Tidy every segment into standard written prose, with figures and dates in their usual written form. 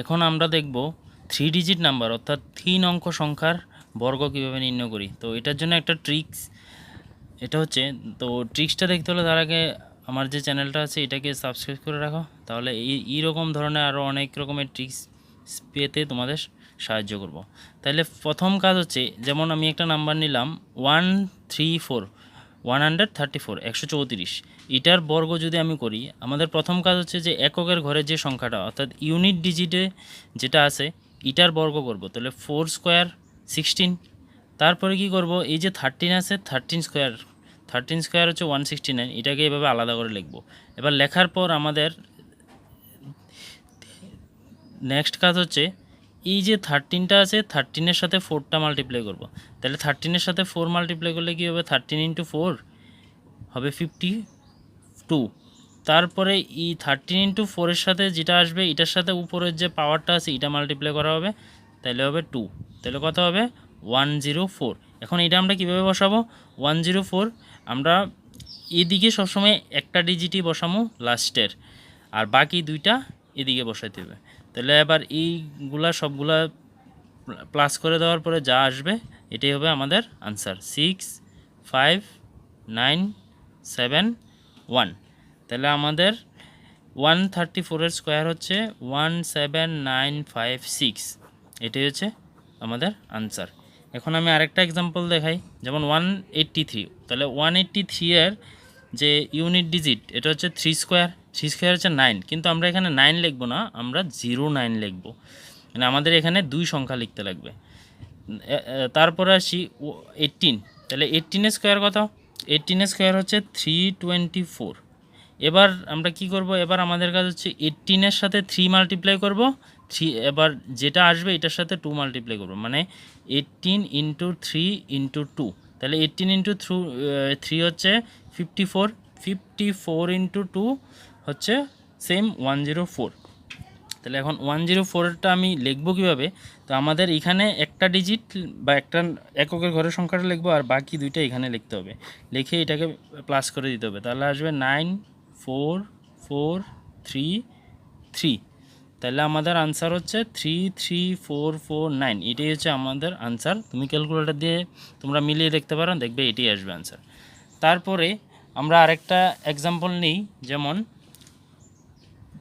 এখন আমরা দেখব 3 ডিজিট নাম্বার অর্থাৎ 3 অঙ্ক সংখ্যার বর্গ কীভাবে নির্ণয় করি। তো এটার জন্য একটা ট্রিক্স এটা হচ্ছে, তো ট্রিক্সটা দেখতে হলে তার আগে আমার যে চ্যানেলটা আছে এটাকে সাবস্ক্রাইব করে রাখো, তাহলে এইরকম ধরনের আরও অনেক রকমের ট্রিক্স পেতে তোমাদের সাহায্য করব। তাহলে প্রথম কাজ হচ্ছে, যেমন আমি একটা নাম্বার নিলাম 134 134 134, এটার বর্গ যদি আমি করি, আমাদের প্রথম কাজ হচ্ছে যে এককের ঘরে যে সংখ্যাটা অর্থাৎ ইউনিট ডিজিটে যেটা আছে এটার বর্গ করব। তাহলে 4 স্কোয়ার 16। তারপরে কি করব, এই যে 13 আছে 13 স্কোয়ার হচ্ছে 169, এটাকে এভাবে আলাদা করে লিখব। এবার লেখার পর আমাদের নেক্সট কাজ হচ্ছে এই যে 13টা আছে 13-এর সাথে 4টা মাল্টিপ্লাই করব। তাহলে 13-এর সাথে 4 মাল্টিপ্লাই করলে কী হবে, 13 × 4 হবে 52। তারপরে এই 13 × 4-এর সাথে যেটা আসবে এটার সাথে উপরের যে পাওয়ারটা আছে এটা মাল্টিপ্লাই করা হবে, তাহলে হবে 2। তাহলে কত হবে 104। এখন এটা আমরা কীভাবে বসাবো, 104 আমরা এদিকে সবসময় একটা ডিজিটই বসাবো লাস্টের, আর বাকি দুইটা এদিকে বসাইতে হবে। তাহলে এবার এইগুলা সবগুলা প্লাস করে দেওয়ার পরে যা আসবে এটাই হবে আমাদের আনসার 65971। তাহলে আমাদের 134-এর স্কোয়ার হচ্ছে 17956, এটাই হচ্ছে আমাদের আনসার। এখন আমি আরেকটা এক্সাম্পল দেখাই, যেমন 183। তাহলে 183-এর যে ইউনিট ডিজিট এটা হচ্ছে 3 স্কোয়ার, 3 স্কোয়ার হচ্ছে 9, কিন্তু আমরা এখানে 9 লিখব না, আমরা 09 লিখব, মানে আমাদের এখানে 2 সংখ্যা লিখতে লাগবে। তারপরে আসি 18। তাহলে 18-এর স্কোয়ার কত, 18-এর স্কোয়ার হচ্ছে 324। এবার আমরা কি করব, এবার আমাদের কাজ হচ্ছে 18-এর সাথে 3 মাল্টিপ্লাই করব, 3 এবার যেটা আসবে এটার সাথে 2 মাল্টিপ্লাই করব, মানে 18 × 3 × 2। তাহলে 18 × 3 হচ্ছে 54, 54 × 2 হচ্ছে সেম 104। তাহলে এখন 104টা আমি লিখব কীভাবে, তো আমাদের এখানে একটা ডিজিট বা একটা এককের ঘরের সংখ্যাটা লিখব, আর বাকি দুইটা এখানে লিখতে হবে, লিখে এটাকে প্লাস করে দিতে হবে। তাহলে আসবে 94433। তাহলে আমাদের আনসার হচ্ছে 33449, এটাই হচ্ছে আমাদের আনসার। তুমি ক্যালকুলেটর দিয়ে তোমরা মিলিয়ে দেখতে পারো, দেখবে এটাই আসবে আনসার। তারপরে আমরা আরেকটা এক্সাম্পল নিই, যেমন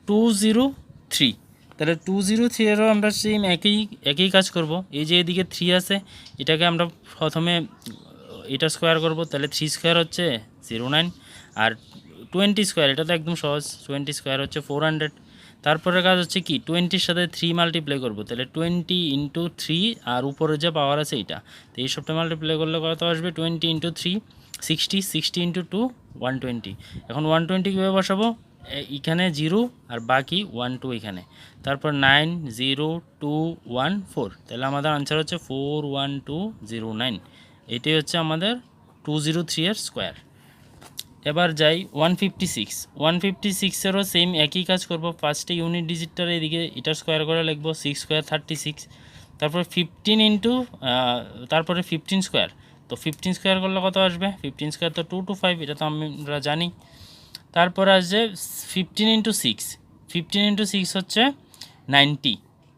203। তাহলে 203-এরও আমরা সেম একই কাজ করব। এই যে এদিকে 3 আছে, এটাকে আমরা প্রথমে এটা স্কোয়ার করব, তাহলে 3 স্কোয়ার হচ্ছে 09, আর 20 স্কোয়ার এটা তো একদম সহজ, 20 স্কোয়ার হচ্ছে 400। তারপরে কাজ হচ্ছে কি 20-র সাথে 3 মাল্টিপ্লাই করব, তাহলে 20 × 3, আর উপরে যে পাওয়ার আছে এটা, তো এই সবটা মাল্টিপ্লাই করলে কত আসবে, 20 × 3 60, 60 × 2 120। এখন 120 কীভাবে বসাবো, এখানে 0 আর বাকি 12 এখানে, তারপর 90214, তাহলে আমাদের আনসার হচ্ছে 41209। এটাই হচ্ছে আমাদের 203-এর স্কোয়ার। এবার যাই 156। 156-এরও সেম একই কাজ করব, ফার্স্টে ইউনিট ডিজিটটার এদিকে এটার স্কোয়ার করে লিখব, 6 স্কোয়ার 36, তারপর 15 তারপরে 15 স্কোয়ার। তো 15 স্কোয়ার করলে কত আসবে, 15 স্কোয়ার তো 225, এটা তো আমরা জানি। তারপর আসছে 15 × 6, 15 × 6 হচ্ছে 90।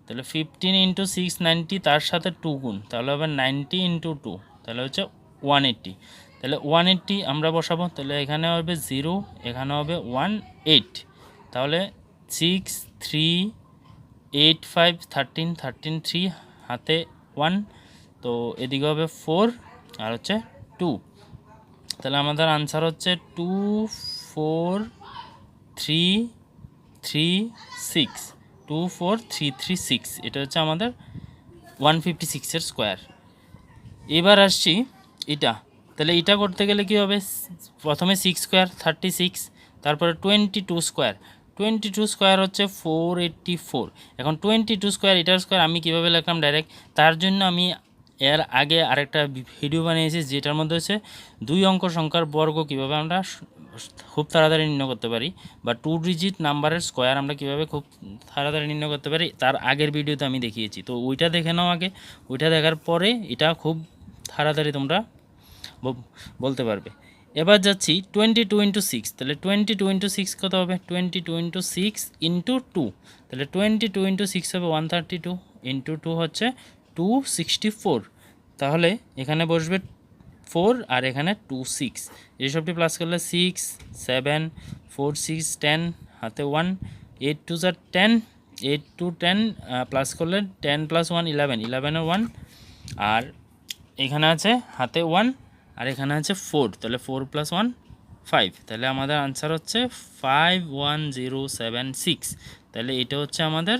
তাহলে 15 × 6 90, তার সাথে 2 গুণ, তাহলে হবে 90 × 2, তাহলে হচ্ছে 180। তাহলে 180 আমরা বসাবো, তাহলে এখানে হবে 0, এখানে হবে 18, তাহলে 6 3 8 5 13 13 3 হাতে 1, তো এদিকে হবে 4 আর হচ্ছে 2। তাহলে আমাদের আনসার হচ্ছে 24336, 24336, এটা হচ্ছে আমাদের 156-এর স্কোয়ার। এবার আসছি এটা, তাহলে এটা করতে গেলে কি হবে, প্রথমে 6 স্কোয়ার 36, তারপরে 22 স্কোয়ার, 22 স্কোয়ার হচ্ছে 484। এখন 22 স্কোয়ার এটার স্কোয়ার আমি কীভাবে লিখলাম ডাইরেক্ট, তার জন্য আমি এর আগে আরেকটা ভিডিও বানিয়েছি, যেটার মধ্যে হচ্ছে 2 অঙ্ক সংখ্যার বর্গ কীভাবে আমরা খুব তাড়াতাড়ি নির্ণয় করতে পারি, বা 2 ডিজিট নাম্বারের স্কোয়ার আমরা কীভাবে খুব তাড়াতাড়ি নির্ণয় করতে পারি, তার আগের ভিডিওতে আমি দেখিয়েছি। তো ওইটা দেখে নাও আগে, ওইটা দেখার পরে এটা খুব তাড়াতাড়ি তোমরা বলতে পারবে। এবার যাচ্ছি 22 ইন্টু সিক্স, তাহলে 22 ইন্টু সিক্স কত হবে? 22 ইন্টু সিক্স ইন্টু টু, তাহলে 22 ইন্টু সিক্স হবে 132, ইন্টু টু হচ্ছে 264। তাহলে এখানে বসবে 4 আর এখানে 2 6, এইসবটি প্লাস করলে 6 7 4 6 10, হাতে 1, 8 2 যা 10, 8 টু 10 প্লাস করলে 10 প্লাস 1 11, 11 1, আর এখানে আছে হাতে 1 আর এখানে আছে 4, তাহলে 4 প্লাস 1 5, তাহলে আমাদের আনসার হচ্ছে 51076। তাহলে এটা হচ্ছে আমাদের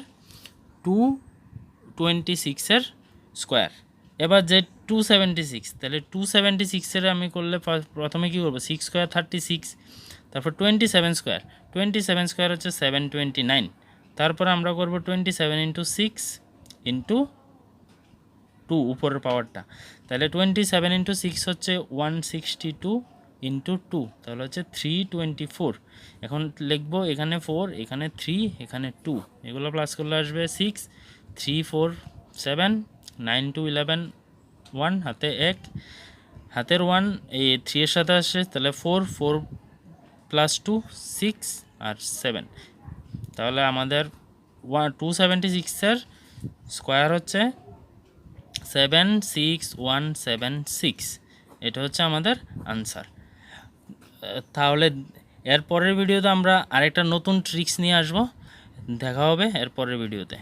226 স্কোয়ার। এবার যে 276, তাহলে 276 আমি করলে প্রথমে কী করবো? 6 স্কোয়ার 36, তারপর 27 স্কোয়ার, 27 স্কোয়ার হচ্ছে 729, তারপর আমরা করব 27 ইন্টু সিক্স ইন্টু টু, উপরের পাওয়ারটা, তাহলে 27 ইন্টু সিক্স হচ্ছে 162 ইন্টু টু, তাহলে হচ্ছে 324। এখন লিখবো এখানে 4, এখানে 3, এখানে 2, এগুলো প্লাস করলে আসবে 6 3 4 7 9 2 11 1, হাতে 1, হাতের 1 এই 3 এর সাথে আসছে, তাহলে 4 4 প্লাস 2 6 আর 7, তাহলে আমাদের 276 স্কোয়ার হচ্ছে 76176, এটা হচ্ছে আমাদের আনসার। তাহলে এর পরের ভিডিওতে আমরা আরেকটা নতুন ট্রিক্স নিয়ে আসব, দেখা হবে এর পরের ভিডিওতে।